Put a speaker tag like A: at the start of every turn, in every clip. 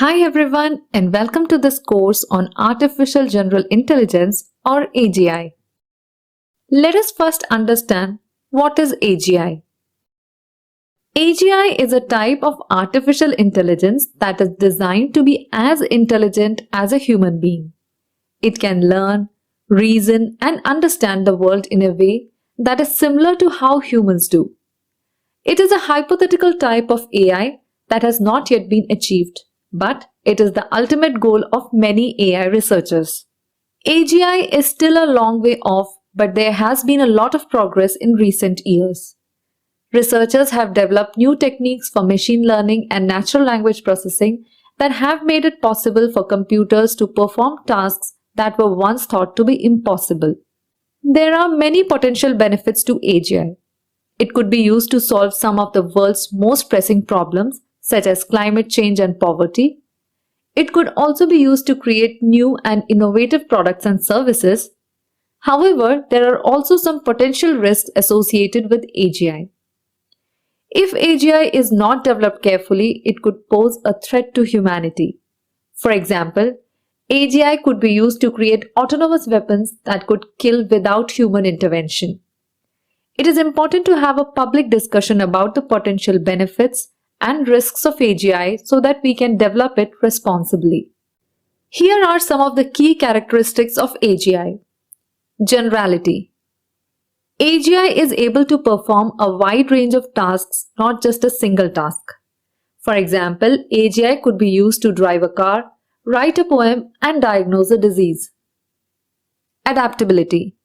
A: Hi everyone and welcome to this course on Artificial General Intelligence or AGI. Let us first understand what is AGI. AGI is a type of artificial intelligence that is designed to be as intelligent as a human being. It can learn, reason and understand the world in a way that is similar to how humans do. It is a hypothetical type of AI that has not yet been achieved, but it is the ultimate goal of many AI researchers. AGI is still a long way off, but there has been a lot of progress in recent years. Researchers have developed new techniques for machine learning and natural language processing that have made it possible for computers to perform tasks that were once thought to be impossible. There are many potential benefits to AGI. It could be used to solve some of the world's most pressing problems, such as climate change and poverty. It could also be used to create new and innovative products and services. However, there are also some potential risks associated with AGI. If AGI is not developed carefully, it could pose a threat to humanity. For example, AGI could be used to create autonomous weapons that could kill without human intervention. It is important to have a public discussion about the potential benefits and risks of AGI so that we can develop it responsibly. Here are some of the key characteristics of AGI. Generality. AGI is able to perform a wide range of tasks, not just a single task. For example, AGI could be used to drive a car, write a poem, and diagnose a disease. Adaptability.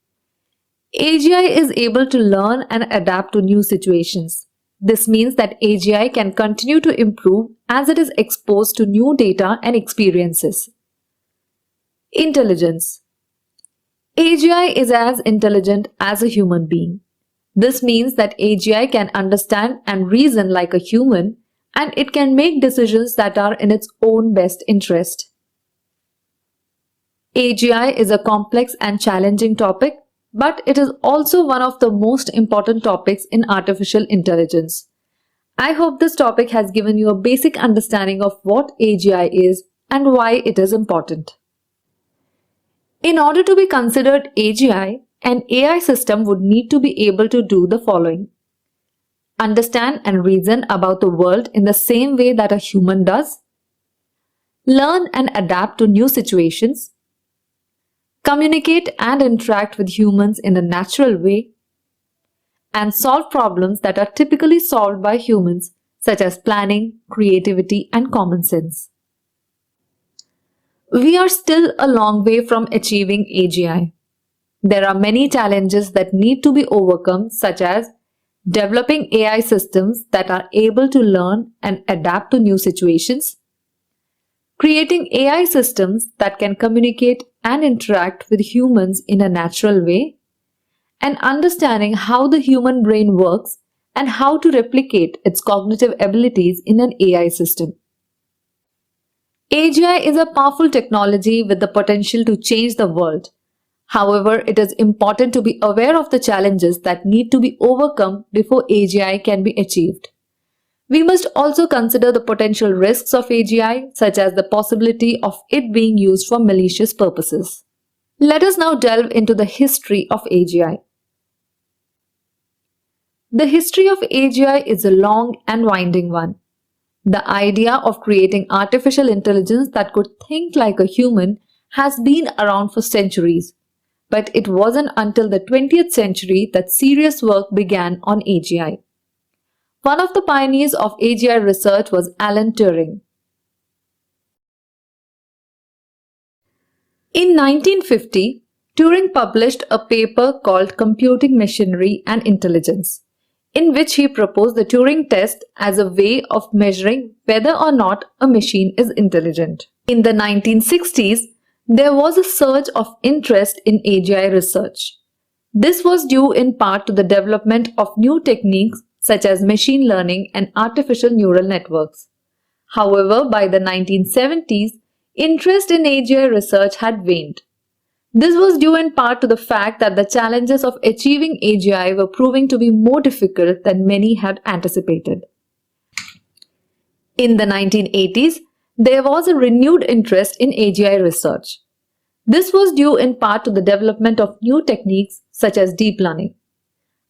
A: AGI is able to learn and adapt to new situations. This means that AGI can continue to improve as it is exposed to new data and experiences. Intelligence. AGI is as intelligent as a human being. This means that AGI can understand and reason like a human, and it can make decisions that are in its own best interest. AGI is a complex and challenging topic, but it is also one of the most important topics in artificial intelligence. I hope this topic has given you a basic understanding of what AGI is and why it is important. In order to be considered AGI, an AI system would need to be able to do the following: understand and reason about the world in the same way that a human does, learn and adapt to new situations, communicate and interact with humans in a natural way, and solve problems that are typically solved by humans, such as planning, creativity, and common sense. We are still a long way from achieving AGI. There are many challenges that need to be overcome, such as developing AI systems that are able to learn and adapt to new situations, creating AI systems that can communicate and interact with humans in a natural way, and understanding how the human brain works and how to replicate its cognitive abilities in an AI system. AGI is a powerful technology with the potential to change the world. However, it is important to be aware of the challenges that need to be overcome before AGI can be achieved. We must also consider the potential risks of AGI, such as the possibility of it being used for malicious purposes. Let us now delve into the history of AGI. The history of AGI is a long and winding one. The idea of creating artificial intelligence that could think like a human has been around for centuries, but it wasn't until the 20th century that serious work began on AGI. One of the pioneers of AGI research was Alan Turing. In 1950, Turing published a paper called Computing Machinery and Intelligence, in which he proposed the Turing test as a way of measuring whether or not a machine is intelligent. In the 1960s, there was a surge of interest in AGI research. This was due in part to the development of new techniques such as machine learning and artificial neural networks. However, by the 1970s, interest in AGI research had waned. This was due in part to the fact that the challenges of achieving AGI were proving to be more difficult than many had anticipated. In the 1980s, there was a renewed interest in AGI research. This was due in part to the development of new techniques such as deep learning.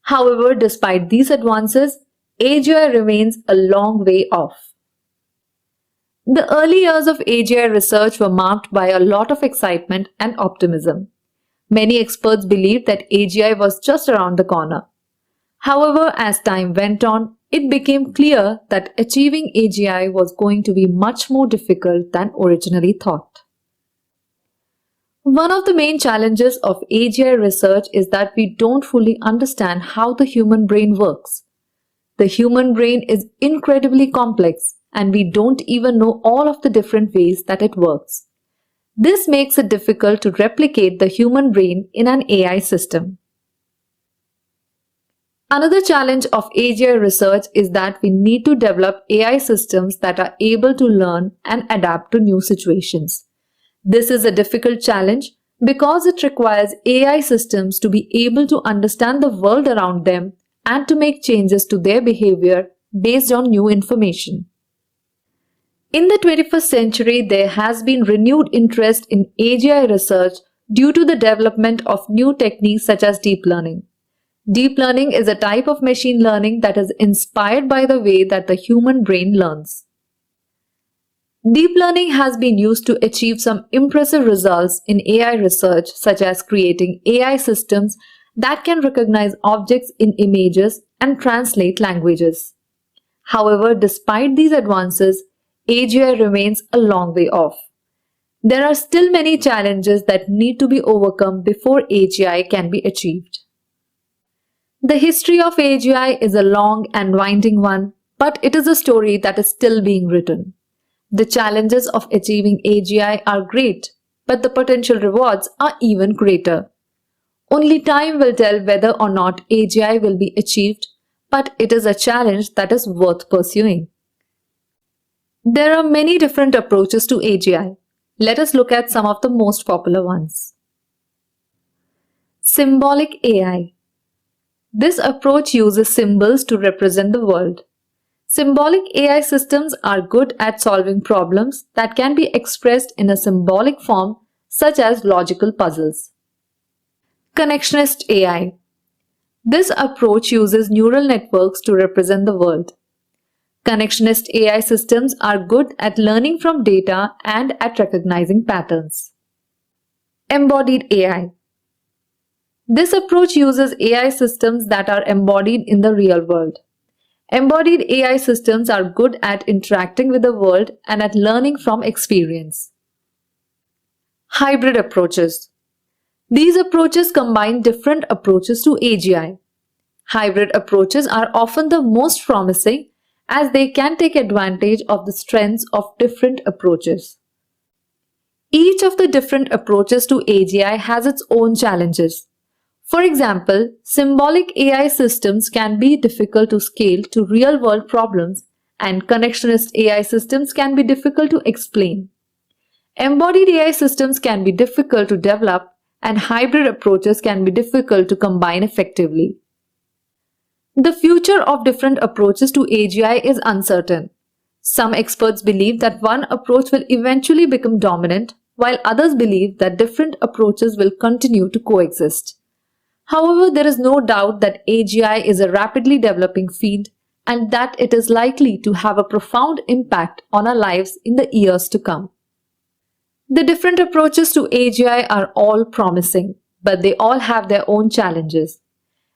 A: However, despite these advances, AGI remains a long way off. The early years of AGI research were marked by a lot of excitement and optimism. Many experts believed that AGI was just around the corner. However, as time went on, it became clear that achieving AGI was going to be much more difficult than originally thought. One of the main challenges of AGI research is that we don't fully understand how the human brain works. The human brain is incredibly complex, and we don't even know all of the different ways that it works. This makes it difficult to replicate the human brain in an AI system. Another challenge of AGI research is that we need to develop AI systems that are able to learn and adapt to new situations. This is a difficult challenge because it requires AI systems to be able to understand the world around them and to make changes to their behavior based on new information. In the 21st century, there has been renewed interest in AGI research due to the development of new techniques such as deep learning. Deep learning is a type of machine learning that is inspired by the way that the human brain learns. Deep learning has been used to achieve some impressive results in AI research, such as creating AI systems that can recognize objects in images and translate languages. However, despite these advances, AGI remains a long way off. There are still many challenges that need to be overcome before AGI can be achieved. The history of AGI is a long and winding one, but it is a story that is still being written. The challenges of achieving AGI are great, but the potential rewards are even greater. Only time will tell whether or not AGI will be achieved, but it is a challenge that is worth pursuing. There are many different approaches to AGI. Let us look at some of the most popular ones. Symbolic AI. This approach uses symbols to represent the world. Symbolic AI systems are good at solving problems that can be expressed in a symbolic form, such as logical puzzles. Connectionist AI. This approach uses neural networks to represent the world. Connectionist AI systems are good at learning from data and at recognizing patterns. Embodied AI. This approach uses AI systems that are embodied in the real world. Embodied AI systems are good at interacting with the world and at learning from experience. Hybrid approaches. These approaches combine different approaches to AGI. Hybrid approaches are often the most promising as they can take advantage of the strengths of different approaches. Each of the different approaches to AGI has its own challenges. For example, symbolic AI systems can be difficult to scale to real-world problems, and connectionist AI systems can be difficult to explain. Embodied AI systems can be difficult to develop, and hybrid approaches can be difficult to combine effectively. The future of different approaches to AGI is uncertain. Some experts believe that one approach will eventually become dominant, while others believe that different approaches will continue to coexist. However, there is no doubt that AGI is a rapidly developing field and that it is likely to have a profound impact on our lives in the years to come. The different approaches to AGI are all promising, but they all have their own challenges.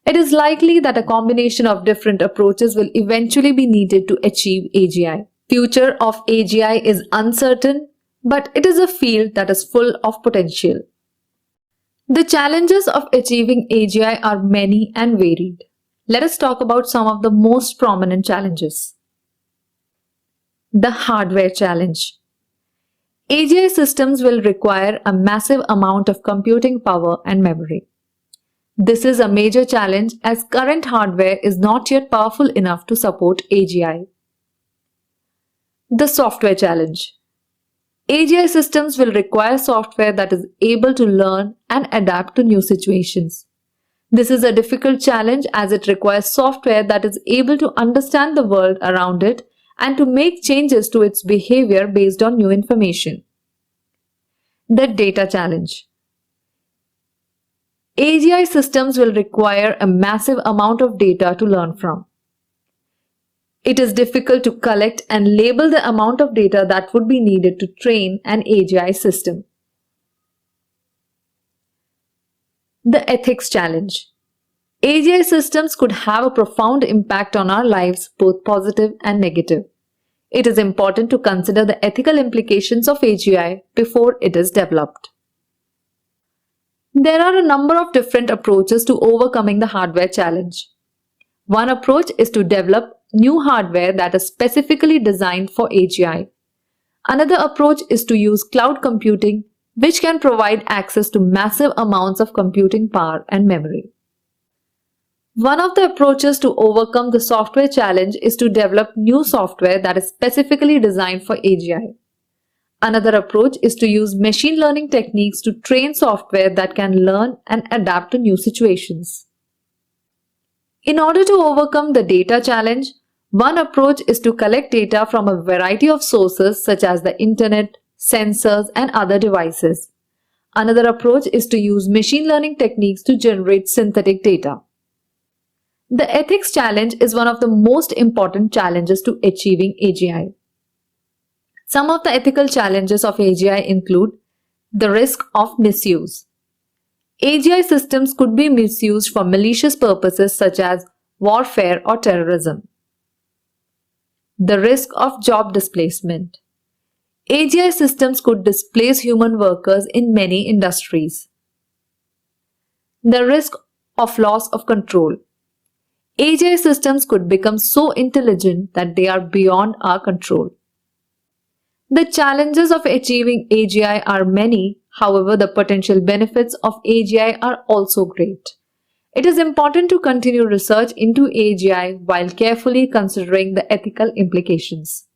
A: It is likely that a combination of different approaches will eventually be needed to achieve AGI. Future of AGI is uncertain, but it is a field that is full of potential. The challenges of achieving AGI are many and varied. Let us talk about some of the most prominent challenges. The hardware challenge. AGI systems will require a massive amount of computing power and memory. This is a major challenge as current hardware is not yet powerful enough to support AGI. The software challenge. AGI systems will require software that is able to learn and adapt to new situations. This is a difficult challenge as it requires software that is able to understand the world around it and to make changes to its behavior based on new information. The data challenge. AGI systems will require a massive amount of data to learn from. It is difficult to collect and label the amount of data that would be needed to train an AGI system. The ethics challenge. AGI systems could have a profound impact on our lives, both positive and negative. It is important to consider the ethical implications of AGI before it is developed. There are a number of different approaches to overcoming the hardware challenge. One approach is to develop new hardware that is specifically designed for AGI. Another approach is to use cloud computing, which can provide access to massive amounts of computing power and memory. One of the approaches to overcome the software challenge is to develop new software that is specifically designed for AGI. Another approach is to use machine learning techniques to train software that can learn and adapt to new situations. In order to overcome the data challenge, one approach is to collect data from a variety of sources such as the internet, sensors, and other devices. Another approach is to use machine learning techniques to generate synthetic data. The ethics challenge is one of the most important challenges to achieving AGI. Some of the ethical challenges of AGI include the risk of misuse. AGI systems could be misused for malicious purposes such as warfare or terrorism. The risk of job displacement. AGI systems could displace human workers in many industries. The risk of loss of control. AGI systems could become so intelligent that they are beyond our control. The challenges of achieving AGI are many, however, the potential benefits of AGI are also great. It is important to continue research into AGI while carefully considering the ethical implications.